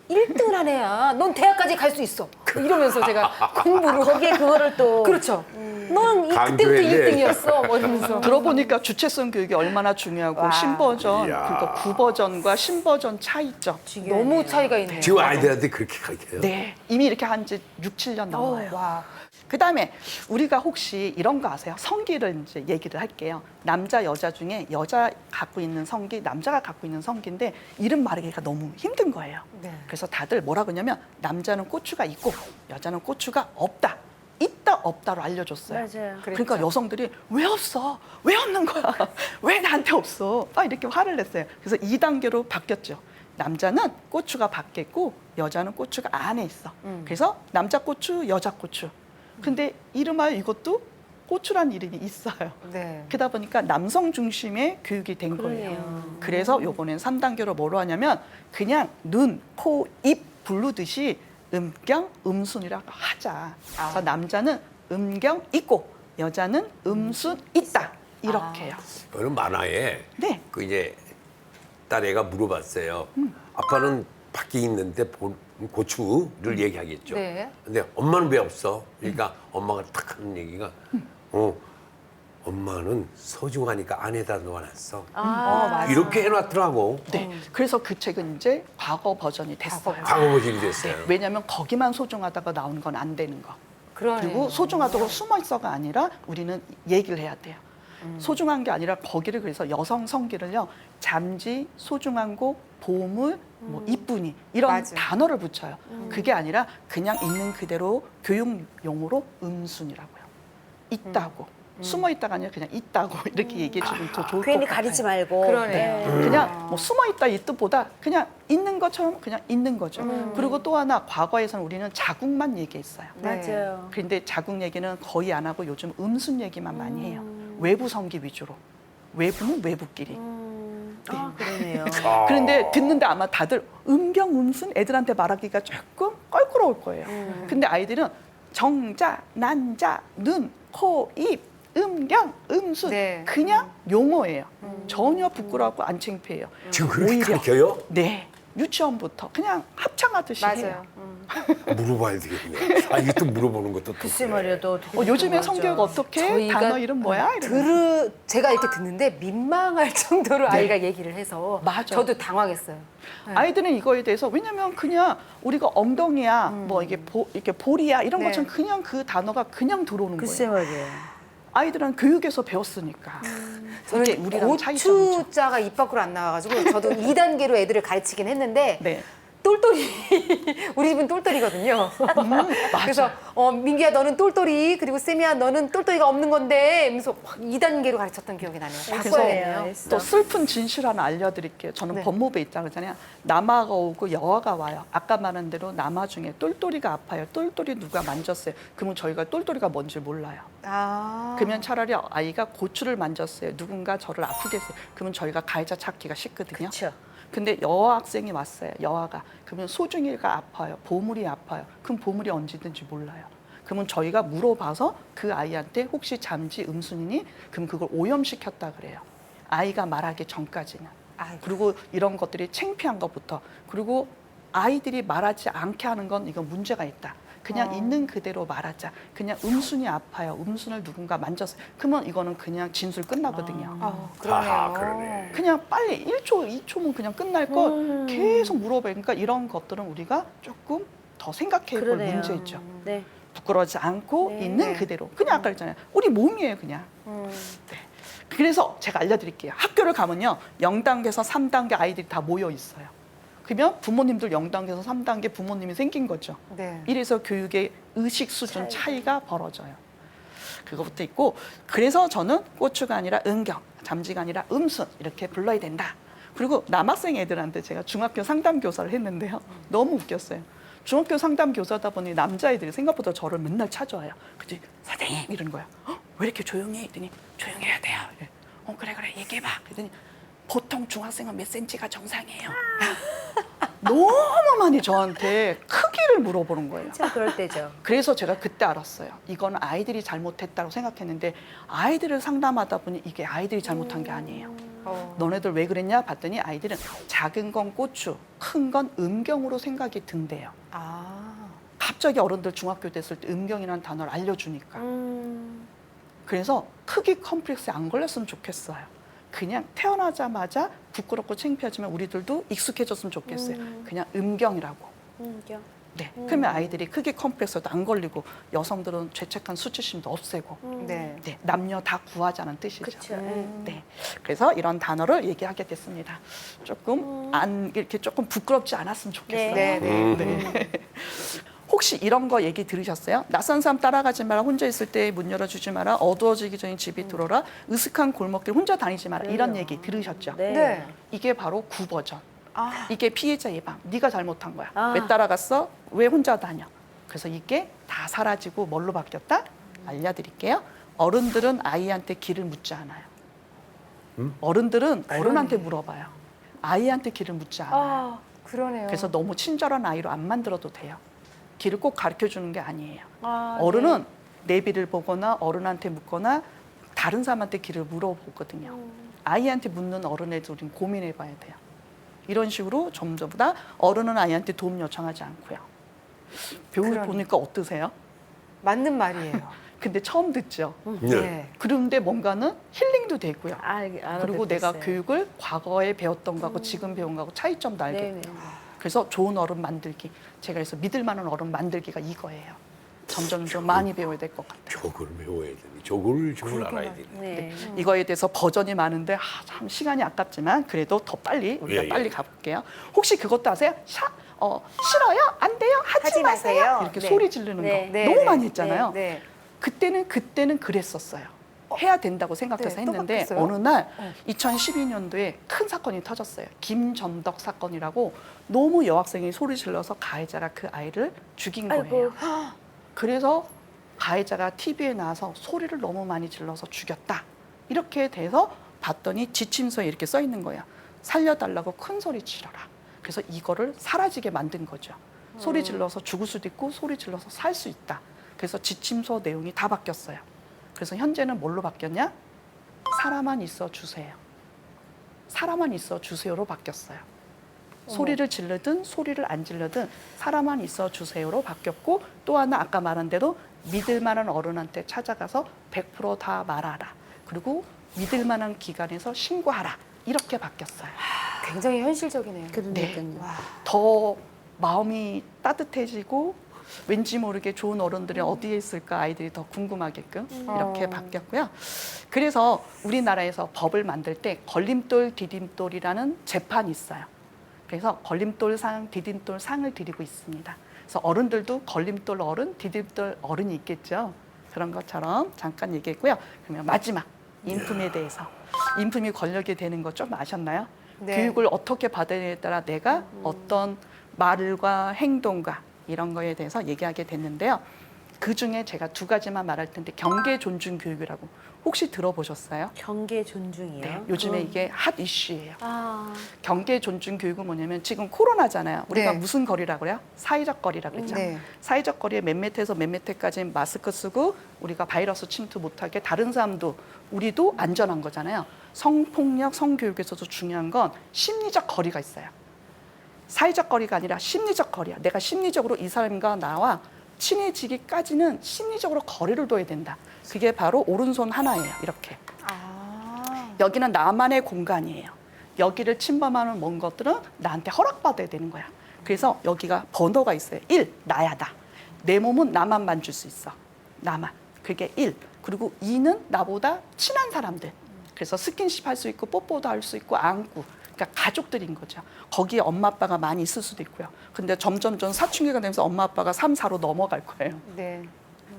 1등을 한 애야. 넌 대학까지 갈 수 있어. 이러면서 제가 공부를. 거기에 그거를 또 그렇죠. 넌 그때부터 강조했네. 1등이었어. 뭐 이러면서. 들어보니까 주체성 교육이 얼마나 중요하고 와. 신버전, 이야. 그러니까 구버전과 신버전 차이점. 너무 차이가 있네요. 지금 아이들한테 그렇게 가르쳐요. 네, 이미 이렇게 한 지 6, 7년 넘어요. 와. 그다음에 우리가 혹시 이런 거 아세요? 성기를 이제 얘기를 할게요. 남자 여자 중에 여자 갖고 있는 성기, 남자가 갖고 있는 성기인데 이름 말하기가 너무 힘든 거예요. 네. 그래서 다들 뭐라 그러냐면 남자는 고추가 있고 여자는 고추가 없다. 있다 없다로 알려줬어요. 맞아요. 그러니까 여성들이 왜 없어? 왜 없는 거야? 왜 나한테 없어? 이렇게 화를 냈어요. 그래서 2단계로 바뀌었죠. 남자는 고추가 밖에 있고 여자는 고추가 안에 있어. 그래서 남자 고추, 여자 고추. 근데 이름하여 이것도 고추란 이름이 있어요. 네. 그러다 보니까 남성 중심의 교육이 된 거예요. 그래서 요번엔 3단계로 뭐로 하냐면 그냥 눈, 코, 입 부르듯이 음경, 음순이라고 하자. 그래서 남자는 음경 있고 여자는 음순 있다. 이렇게 해요. 저는 만화에 네. 그 이제 딸애가 물어봤어요. 아빠는 밖에 있는데 고추를 얘기하겠죠. 네. 근데 엄마는 왜 없어? 그러니까 엄마가 탁 하는 얘기가 엄마는 소중하니까 안에다 넣어놨어. 맞아. 이렇게 해놨더라고. 네. 그래서 그 책은 이제 과거 버전이 됐어요. 과거 버전이 됐어요. 왜냐하면 거기만 소중하다가 나오는 건 안 되는 거. 그러네요. 그리고 소중하다고 숨어 있어가 아니라 우리는 얘기를 해야 돼요. 소중한 게 아니라 거기를 그래서 여성 성기를요 잠지, 소중한 곳, 보물, 뭐 이쁜이 이런 맞아. 단어를 붙여요. 그게 아니라 그냥 있는 그대로 교육 용어로 음순이라고요. 있다고. 숨어 있다가 아니라 그냥 있다고 이렇게 얘기해 주면 더 좋을 것 괜히 같아요. 가리지 말고. 그러네요. 그냥 뭐 숨어 있다 이 뜻보다 그냥 있는 것처럼 그냥 있는 거죠. 그리고 또 하나 과거에서는 우리는 자국만 얘기했어요. 네. 맞아요. 그런데 자국 얘기는 거의 안 하고 요즘 음순 얘기만 많이 해요. 외부 성기 위주로. 외부는 외부끼리. 아, 그러네요. 그런데 듣는데 아마 다들 음경, 음순 애들한테 말하기가 조금 껄끄러울 거예요. 근데 아이들은 정자, 난자, 눈, 코, 입, 음경, 음순 네. 그냥 용어예요. 전혀 부끄럽고 안 창피해요. 지금 그렇게 오히려. 가르쳐요? 네. 유치원부터 그냥 합창하듯이 해요. 맞아요. 물어봐야 되겠네. 아, 이게 또 물어보는 것도 또. 글쎄 그래. 말이야도 되게 요즘에 궁금하죠. 성교육 어떻게? 저희가 단어 이름 뭐야? 이러면서. 제가 이렇게 듣는데 민망할 정도로 아이가 얘기를 해서 맞아. 저도 당황했어요. 네. 아이들은 이거에 대해서 왜냐면 그냥 우리가 엉덩이야, 뭐 이게 볼이야 이런 네. 것처럼 그냥 그 단어가 그냥 들어오는 글쎄 거예요. 말이에요. 아이들은 교육에서 배웠으니까. 저는 이게 우리랑 차이점이죠. 고추자가 입 밖으로 안 나와가지고 저도 2단계로 애들을 가르치긴 했는데 네. 똘똘이 우리 집은 똘똘이거든요. 그래서 민기야 너는 똘똘이 그리고 쌤이야 너는 똘똘이가 없는 건데 하면서 2단계로 가르쳤던 기억이 나네요. 그래서 바꿔야겠네요. 또 슬픈 진실 하나 알려드릴게요. 저는 네. 법무부에 있다 그러잖아요. 남아가 오고 여아가 와요. 아까 말한 대로 남아 중에 똘똘이가 아파요. 똘똘이 누가 만졌어요. 그러면 저희가 똘똘이가 뭔지 몰라요. 아. 그러면 차라리 아이가 고추를 만졌어요. 누군가 저를 아프게 했어요. 그러면 저희가 가해자 찾기가 쉽거든요. 그렇죠. 근데 여학생이 왔어요. 여아가. 그러면 소중이가 아파요. 보물이 아파요. 그럼 보물이 언제든지 몰라요. 그러면 저희가 물어봐서 그 아이한테 혹시 잠지 음순이니? 그럼 그걸 오염시켰다 그래요. 아이가 말하기 전까지는. 그리고 이런 것들이 창피한 것부터. 그리고 아이들이 말하지 않게 하는 건 이건 문제가 있다. 그냥 있는 그대로 말하자. 그냥 음순이 아파요. 음순을 누군가 만졌어요. 그러면 이거는 그냥 진술 끝나거든요. 그러네요. 아하, 그러네. 그냥 빨리 1초, 2초면 그냥 끝날 걸 계속 물어봐요. 그러니까 이런 것들은 우리가 조금 더 생각해 볼 그러네요. 문제죠. 네. 부끄러워하지 않고 네. 있는 네. 그대로. 그냥 아까 그랬잖아요. 우리 몸이에요, 그냥. 네. 그래서 제가 알려드릴게요. 학교를 가면요. 0단계에서 3단계 아이들이 다 모여 있어요. 그러면 부모님들 0단계에서 3단계 부모님이 생긴 거죠. 네. 이래서 교육의 의식 수준 차이가 벌어져요. 그거부터 있고, 그래서 저는 고추가 아니라 은경, 잠지가 아니라 음순 이렇게 불러야 된다. 그리고 남학생 애들한테 제가 중학교 상담 교사를 했는데요. 너무 웃겼어요. 중학교 상담 교사다 보니 남자애들이 생각보다 저를 맨날 찾아와요. 그치? 선생님 이러는 거예요. 왜 이렇게 조용해? 했더니 조용해야 돼요. 이래. 그래 얘기해봐. 그랬더니 보통 중학생은 몇 센치가 정상이에요. 너무 많이 저한테 크기를 물어보는 거예요. 참 그럴 때죠. 그래서 제가 그때 알았어요. 이건 아이들이 잘못했다고 생각했는데 아이들을 상담하다 보니 이게 아이들이 잘못한 게 아니에요. 너네들 왜 그랬냐 봤더니 아이들은 작은 건 고추, 큰 건 음경으로 생각이 든대요. 갑자기 어른들 중학교 됐을 때 음경이라는 단어를 알려주니까. 그래서 크기 컴플렉스에 안 걸렸으면 좋겠어요. 그냥 태어나자마자 부끄럽고 창피하지만 우리들도 익숙해졌으면 좋겠어요. 그냥 음경이라고. 네. 그러면 아이들이 크기 컴플렉스도 안 걸리고 여성들은 죄책감, 수치심도 없애고 네. 네. 남녀 다 구하자는 뜻이죠. 그렇죠. 네. 그래서 이런 단어를 얘기하게 됐습니다. 조금 이렇게 조금 부끄럽지 않았으면 좋겠어요. 네. 네. 혹시 이런 거 얘기 들으셨어요? 낯선 사람 따라가지 마라. 혼자 있을 때 문 열어주지 마라. 어두워지기 전에 집에 들어라. 으슥한 골목길 혼자 다니지 마라. 이런 얘기 들으셨죠? 네. 네. 이게 바로 9버전. 아. 이게 피해자 예방. 네가 잘못한 거야. 아. 왜 따라갔어? 왜 혼자 다녀? 그래서 이게 다 사라지고 뭘로 바뀌었다? 알려드릴게요. 어른들은 아이한테 길을 묻지 않아요. 어른들은 어른한테 물어봐요. 아이한테 길을 묻지 않아요. 그러네요. 그래서 너무 친절한 아이로 안 만들어도 돼요. 길을 꼭 가르쳐 주는 게 아니에요. 아, 어른은 내비를 보거나 어른한테 묻거나 다른 사람한테 길을 물어보거든요. 아이한테 묻는 어른에 대해서 우리는 고민해 봐야 돼요. 이런 식으로 점점보다 어른은 아이한테 도움 요청하지 않고요. 배우 보니까 어떠세요? 맞는 말이에요. 근데 처음 듣죠. 네. 그런데 뭔가는 힐링도 되고요. 그리고 내가 알아듣겠어요. 교육을 과거에 배웠던 거하고 지금 배운 거하고 차이점도 알게 네네. 돼요. 그래서 좋은 어른 만들기. 제가 그래서 믿을 만한 어른 만들기가 이거예요. 점점 많이 배워야 될 것 같아요. 저걸 배워야 되니. 저걸 알아야 되니. 네. 이거에 대해서 버전이 많은데 참 시간이 아깝지만 그래도 더 빨리 우리가 예. 빨리 가볼게요. 혹시 그것도 아세요? 싫어요? 안 돼요? 하지 마세요. 이렇게 네. 소리 지르는 네. 거 네, 너무 네, 많이 했잖아요. 네. 그때는 그랬었어요. 해야 된다고 생각해서 네, 또 했는데 바뀌었어요? 어느 날 2012년도에 큰 사건이 터졌어요. 김전덕 사건이라고 너무 여학생이 소리 질러서 가해자가 그 아이를 죽인 거예요. 아이고. 그래서 가해자가 TV에 나와서 소리를 너무 많이 질러서 죽였다. 이렇게 돼서 봤더니 지침서에 이렇게 써 있는 거야. 살려달라고 큰 소리 지르라. 그래서 이거를 사라지게 만든 거죠. 소리 질러서 죽을 수도 있고 소리 질러서 살 수 있다. 그래서 지침서 내용이 다 바뀌었어요. 그래서 현재는 뭘로 바뀌었냐? 사람만 있어 주세요. 사람만 있어 주세요로 바뀌었어요. 소리를 지르든 소리를 안 지르든 사람만 있어 주세요로 바뀌었고, 또 하나 아까 말한 대로 믿을 만한 어른한테 찾아가서 100% 다 말하라. 그리고 믿을 만한 기관에서 신고하라. 이렇게 바뀌었어요. 굉장히 현실적이네요. 그러니까요. 더 마음이 따뜻해지고 왠지 모르게 좋은 어른들이 어디에 있을까 아이들이 더 궁금하게끔 이렇게 바뀌었고요. 그래서 우리나라에서 법을 만들 때 걸림돌, 디딤돌이라는 재판이 있어요. 그래서 걸림돌상, 디딤돌상을 드리고 있습니다. 그래서 어른들도 걸림돌 어른, 디딤돌 어른이 있겠죠. 그런 것처럼 잠깐 얘기했고요. 그러면 마지막 인품에 대해서. 인품이 권력이 되는 거 좀 아셨나요? 네. 교육을 어떻게 받느냐에 따라 내가 어떤 말과 행동과 이런 거에 대해서 얘기하게 됐는데요. 그중에 제가 두 가지만 말할 텐데, 경계 존중 교육이라고 혹시 들어보셨어요? 경계 존중이요. 네, 요즘에 이게 핫 이슈예요. 아, 경계 존중 교육은 뭐냐면, 지금 코로나잖아요. 우리가 네. 무슨 거리라고 그래요? 사회적 거리라고 그랬죠. 네. 사회적 거리에 몇 미터에서 몇 미터까지 마스크 쓰고 우리가 바이러스 침투 못하게, 다른 사람도 우리도 안전한 거잖아요. 성폭력, 성교육에서도 중요한 건 심리적 거리가 있어요. 사회적 거리가 아니라 심리적 거리야. 내가 심리적으로 이 사람과 나와 친해지기까지는 심리적으로 거리를 둬야 된다. 그게 바로 오른손 하나예요. 이렇게. 아. 여기는 나만의 공간이에요. 여기를 침범하는 먼 것들은 나한테 허락받아야 되는 거야. 그래서 여기가 번호가 있어요. 1, 나야다. 내 몸은 나만 만질 수 있어. 나만. 그게 1. 그리고 2는 나보다 친한 사람들. 그래서 스킨십 할 수 있고 뽀뽀도 할 수 있고 안고. 그러니까 가족들인 거죠. 거기에 엄마 아빠가 많이 있을 수도 있고요. 근데 점점점 사춘기가 되면서 엄마 아빠가 3, 4로 넘어갈 거예요. 네.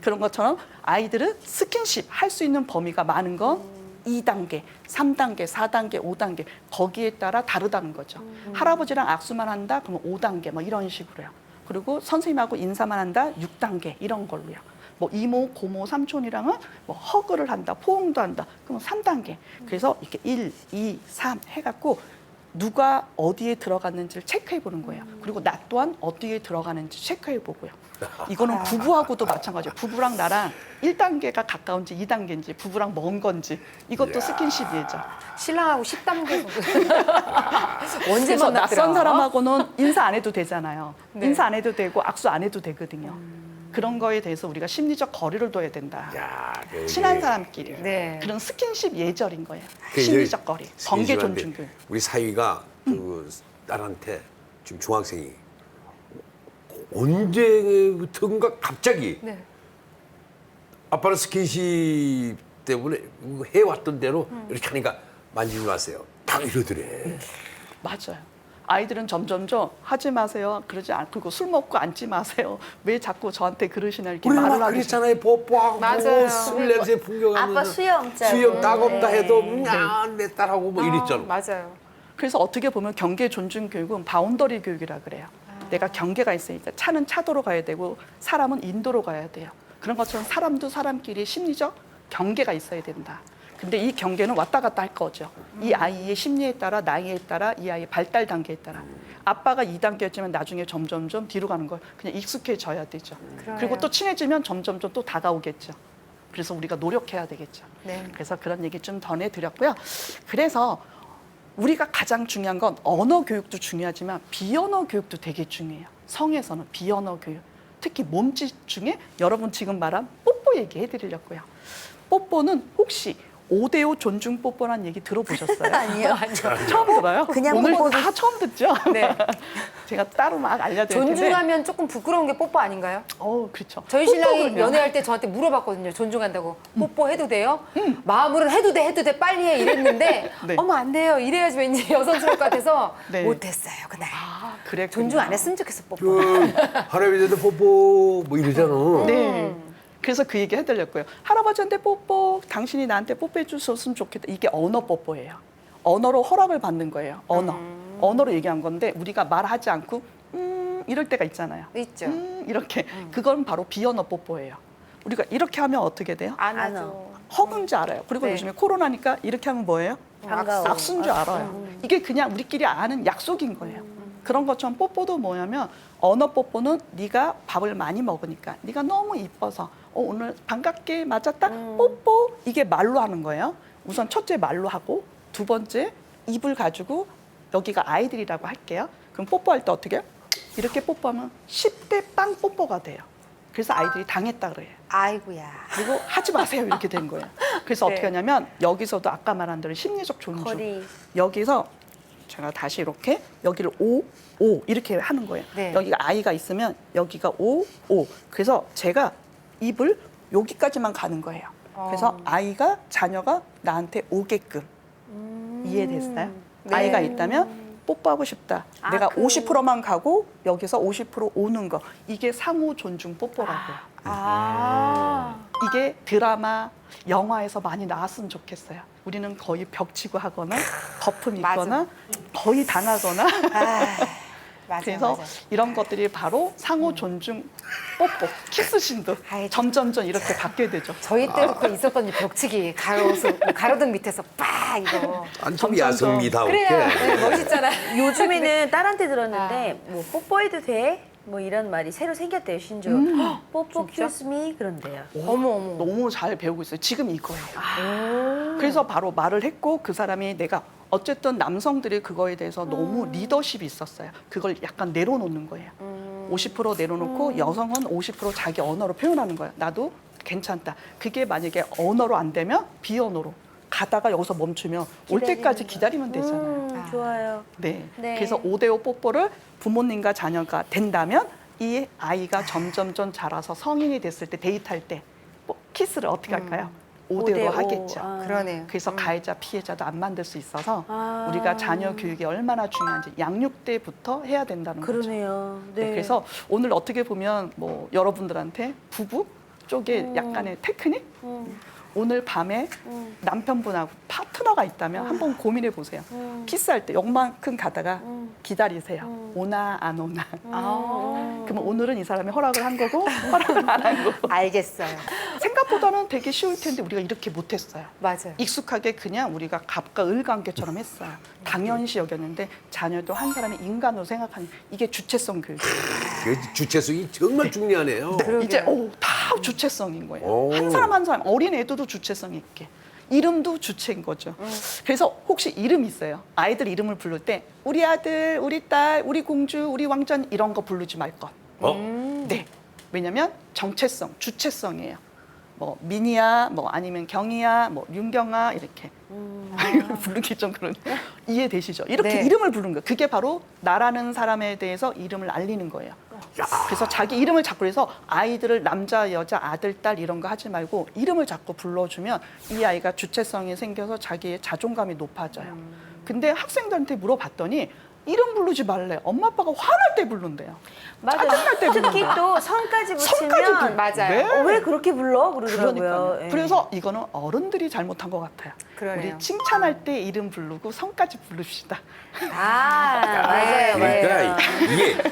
그런 것처럼 아이들은 스킨십 할 수 있는 범위가 많은 건 2단계, 3단계, 4단계, 5단계 거기에 따라 다르다는 거죠. 할아버지랑 악수만 한다? 그러면 5단계 뭐 이런 식으로요. 그리고 선생님하고 인사만 한다? 6단계 이런 걸로요. 뭐 이모, 고모, 삼촌이랑은 뭐 허그를 한다, 포옹도 한다. 그러면 3단계. 그래서 이렇게 1, 2, 3 해갖고 누가 어디에 들어갔는지를 체크해 보는 거예요. 그리고 나 또한 어디에 들어가는지 체크해 보고요. 이거는 부부하고도 마찬가지예요. 부부랑 나랑 1단계가 가까운지 2단계인지 부부랑 먼 건지 이것도 스킨십이죠. 신랑하고 10단계 언제 그래서 만났더라? 낯선 사람하고는 인사 안 해도 되잖아요. 네. 인사 안 해도 되고 악수 안 해도 되거든요. 그런 거에 대해서 우리가 심리적 거리를 둬야 된다. 야, 그 친한 사람끼리. 네. 그런 스킨십 예절인 거예요. 그 이제 심리적 거리, 경계 스킨십한데 존중 교육. 우리 사위가 그 딸한테 지금 중학생이 언제부턴가 갑자기 네. 아빠는 스킨십 때문에 해왔던 대로 이렇게 하니까 만지지 마세요. 딱 이러더래. 맞아요. 아이들은 점점점 하지 마세요. 그러지 않고, 그리고 술 먹고 앉지 마세요. 왜 자꾸 저한테 그러시나 이렇게 우리 말을 막 하기 그랬잖아요. 뽀뽀하고 맞아요. 술 냄새 풍겨가면서 아빠 수염 짜고. 수염 따갑다 네. 해도 내 딸하고 뭐 이랬잖아. 맞아요. 그래서 어떻게 보면 경계 존중 교육은 바운더리 교육이라 그래요. 내가 경계가 있으니까 차는 차도로 가야 되고 사람은 인도로 가야 돼요. 그런 것처럼 사람도 사람끼리 심리적 경계가 있어야 된다. 근데 이 경계는 왔다 갔다 할 거죠. 이 아이의 심리에 따라, 나이에 따라, 이 아이의 발달 단계에 따라. 아빠가 2단계였지만 나중에 점점점 뒤로 가는 걸 그냥 익숙해져야 되죠. 그리고 또 친해지면 점점점 또 다가오겠죠. 그래서 우리가 노력해야 되겠죠. 네. 그래서 그런 얘기 좀 전해드렸고요. 그래서 우리가 가장 중요한 건 언어 교육도 중요하지만 비언어 교육도 되게 중요해요. 성에서는 비언어 교육. 특히 몸짓 중에 여러분 지금 말한 뽀뽀 얘기해 드리려고요. 뽀뽀는 혹시 5대5 존중 뽀뽀라는 얘기 들어보셨어요? 아니요. 처음 들어요? 그냥 오늘 뽀뽀. 다 처음 듣죠? 네. 제가 따로 막 알려드릴 텐데. 존중하면 조금 부끄러운 게 뽀뽀 아닌가요? 그렇죠. 저희 신랑이 뽀뽀는요? 연애할 때 저한테 물어봤거든요. 존중한다고. 뽀뽀해도 돼요? 마음으로는 해도 돼, 빨리 해 이랬는데 네. 어머 안 돼요. 이래야지 왠지 여성스러울 것 같아서 네. 못했어요 그날. 그래. 존중 안 했으면 좋겠어 뽀뽀. 그 할아버지한테 뽀뽀 뭐 이러잖아. 네. 그래서 그 얘기 해드렸고요. 할아버지한테 뽀뽀, 당신이 나한테 뽀뽀해 줬으면 좋겠다. 이게 언어 뽀뽀예요. 언어로 허락을 받는 거예요. 언어로 얘기한 건데 우리가 말하지 않고 이럴 때가 있잖아요. 있죠. 이렇게. 그건 바로 비언어 뽀뽀예요. 우리가 이렇게 하면 어떻게 돼요? 안 안 하죠. 허근지 알아요. 그리고 네. 요즘에 코로나니까 이렇게 하면 뭐예요? 반가워. 악수인 줄 알아요. 이게 그냥 우리끼리 아는 약속인 거예요. 그런 것처럼 뽀뽀도 뭐냐면 언어 뽀뽀는 네가 밥을 많이 먹으니까 네가 너무 이뻐서 오늘 반갑게 맞았다 뽀뽀 이게 말로 하는 거예요. 우선 첫째 말로 하고 두 번째 입을 가지고 여기가 아이들이라고 할게요. 그럼 뽀뽀할 때 어떻게 해요? 이렇게 뽀뽀하면 10대 빵 뽀뽀가 돼요. 그래서 아이들이 당했다 그래요. 아이고야. 그리고 하지 마세요 이렇게 된 거예요. 그래서 네. 어떻게 하냐면 여기서도 아까 말한 대로 심리적 존중. 거리. 여기서 제가 다시 이렇게 여기를 오 이렇게 하는 거예요. 네. 여기가 아이가 있으면 여기가 오. 그래서 제가 입을 여기까지만 가는 거예요. 그래서 아이가 자녀가 나한테 오게끔 이해됐어요? 네. 아이가 있다면 뽀뽀하고 싶다. 아, 내가 그- 50%만 가고 여기서 50% 오는 거. 이게 상호 존중 뽀뽀라고요. 아. 이게 드라마, 영화에서 많이 나왔으면 좋겠어요. 우리는 거의 벽치고 하거나 거품 있거나 거의 당하거나 맞아. 그래서 맞아. 이런 것들이 바로 상호 존중 뽀뽀, 키스신도 아이, 점점점 이렇게 받게 되죠. 저희 때도 그 있었거든요. 벽치기 가로등 밑에서 빡 이거. 좀 점점점. 야성미다우게. 그래요. 네, 멋있잖아요. 요즘에는 딸한테 들었는데 뭐 뽀뽀해도 돼? 뭐 이런 말이 새로 생겼대요, 신조. 뽀뽀 키스미 그런데요. 어머 어머. 너무 잘 배우고 있어요. 지금 이거예요. 그래서 바로 말을 했고 그 사람이 내가 어쨌든 남성들이 그거에 대해서 너무 리더십이 있었어요. 그걸 약간 내려놓는 거예요. 50% 내려놓고 여성은 50% 자기 언어로 표현하는 거예요. 나도 괜찮다. 그게 만약에 언어로 안 되면 비언어로 가다가 여기서 멈추면 올 때까지 기다리면 되잖아요. 좋아요. 네. 네. 그래서 5대5 뽀뽀를 부모님과 자녀가 된다면 이 아이가 점점점 자라서 성인이 됐을 때 데이트할 때 키스를 어떻게 할까요? 5대5로 하겠죠. 그러네요. 그래서 가해자 피해자도 안 만들 수 있어서 아. 우리가 자녀 교육이 얼마나 중요한지 양육 때부터 해야 된다는 거죠. 그러네요. 네, 그래서 오늘 어떻게 보면 뭐 여러분들한테 부부 쪽에 약간의 테크닉 오늘 밤에 남편분하고 파트너가 있다면 한번 고민해 보세요. 키스할 때 요만큼 가다가 기다리세요. 오나 안 오나. 그러면 오늘은 이 사람이 허락을 한 거고 허락을 안 한 거고. 알겠어요. 생각보다는 되게 쉬울 텐데 우리가 이렇게 못했어요. 맞아요. 익숙하게 그냥 우리가 갑과 을 관계처럼 했어요. 당연시 여겼는데 자녀도 한 사람의 인간으로 생각하는 이게 주체성 교육이에요. 그 주체성이 정말 중요하네요. 이제 다 주체성인 거예요. 오. 한 사람 한 사람 어린 애들도 주체성 있게. 이름도 주체인 거죠. 그래서 혹시 이름 있어요. 아이들 이름을 부를 때 우리 아들, 우리 딸, 우리 공주, 우리 왕전 이런 거 부르지 말 것. 네. 왜냐면 정체성, 주체성이에요. 뭐 민이야, 뭐 아니면 경이야, 뭐 윤경아 이렇게 부르기 좀 그런데 이해되시죠? 이렇게 네. 이름을 부르는 거예요. 그게 바로 나라는 사람에 대해서 이름을 알리는 거예요. 그래서 자기 이름을 자꾸 해서 아이들을 남자, 여자, 아들, 딸 이런 거 하지 말고 이름을 자꾸 불러주면 이 아이가 주체성이 생겨서 자기의 자존감이 높아져요. 근데 학생들한테 물어봤더니 이름 부르지 말래. 엄마 아빠가 화날 때 부른대요. 짜증날 때 특히 부른대요. 또 성까지 성까지 붙이면 불러. 맞아요. 왜 그렇게 불러? 그러더라고요. 그러니까요. 예. 그래서 이거는 어른들이 잘못한 것 같아요. 그러네요. 우리 칭찬할 때 이름 부르고 성까지 부릅시다. 맞아요. 그러니까 맞아요. 이게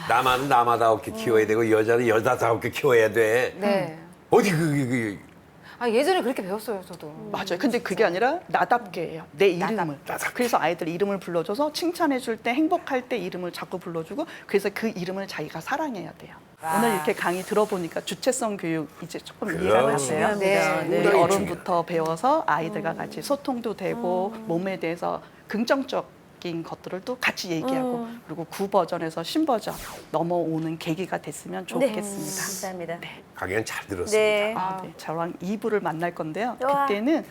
남아는 남아다우게 키워야 되고 여자는 여자다우게 키워야 돼. 네. 어디 그 아 예전에 그렇게 배웠어요, 저도. 맞아요. 근데 그게 아니라 나답게 해요. 내 이름을. 나답게. 그래서 아이들 이름을 불러줘서 칭찬해 줄 때 행복할 때 이름을 자꾸 불러주고 그래서 그 이름을 자기가 사랑해야 돼요. 오늘 이렇게 강의 들어보니까 주체성 교육 이제 조금 이해가 그럼. 갔어요. 중요합니다. 네. 네. 우리 상당히 어른부터 배워서 아이들과 같이 소통도 되고 몸에 대해서 긍정적인 것들을 또 같이 얘기하고 그리고 구버전에서 신버전 넘어오는 계기가 됐으면 좋겠습니다. 감사합니다. 강연 잘 들었습니다. 네. 네, 저랑 2부를 만날 건데요. 우와. 그때는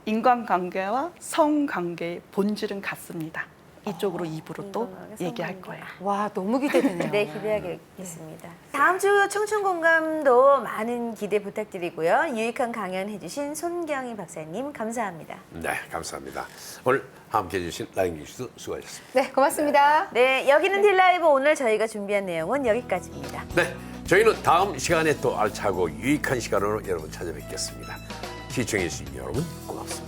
인간관계와 성관계의 본질은 같습니다. 이쪽으로 2부로 또 인간관계, 얘기할 성관계. 거예요. 와 너무 기대되네요. 네, 기대하겠습니다. 다음 주 청춘공감도 많은 기대 부탁드리고요. 유익한 강연 해주신 손경희 박사님 감사합니다. 네, 감사합니다. 오늘 함께해 주신 라인기 씨도 수고하셨습니다. 네, 고맙습니다. 네, 여기는 딜라이브 오늘 저희가 준비한 내용은 여기까지입니다. 네, 저희는 다음 시간에 또 알차고 유익한 시간으로 여러분 찾아뵙겠습니다. 시청해 주신 여러분 고맙습니다.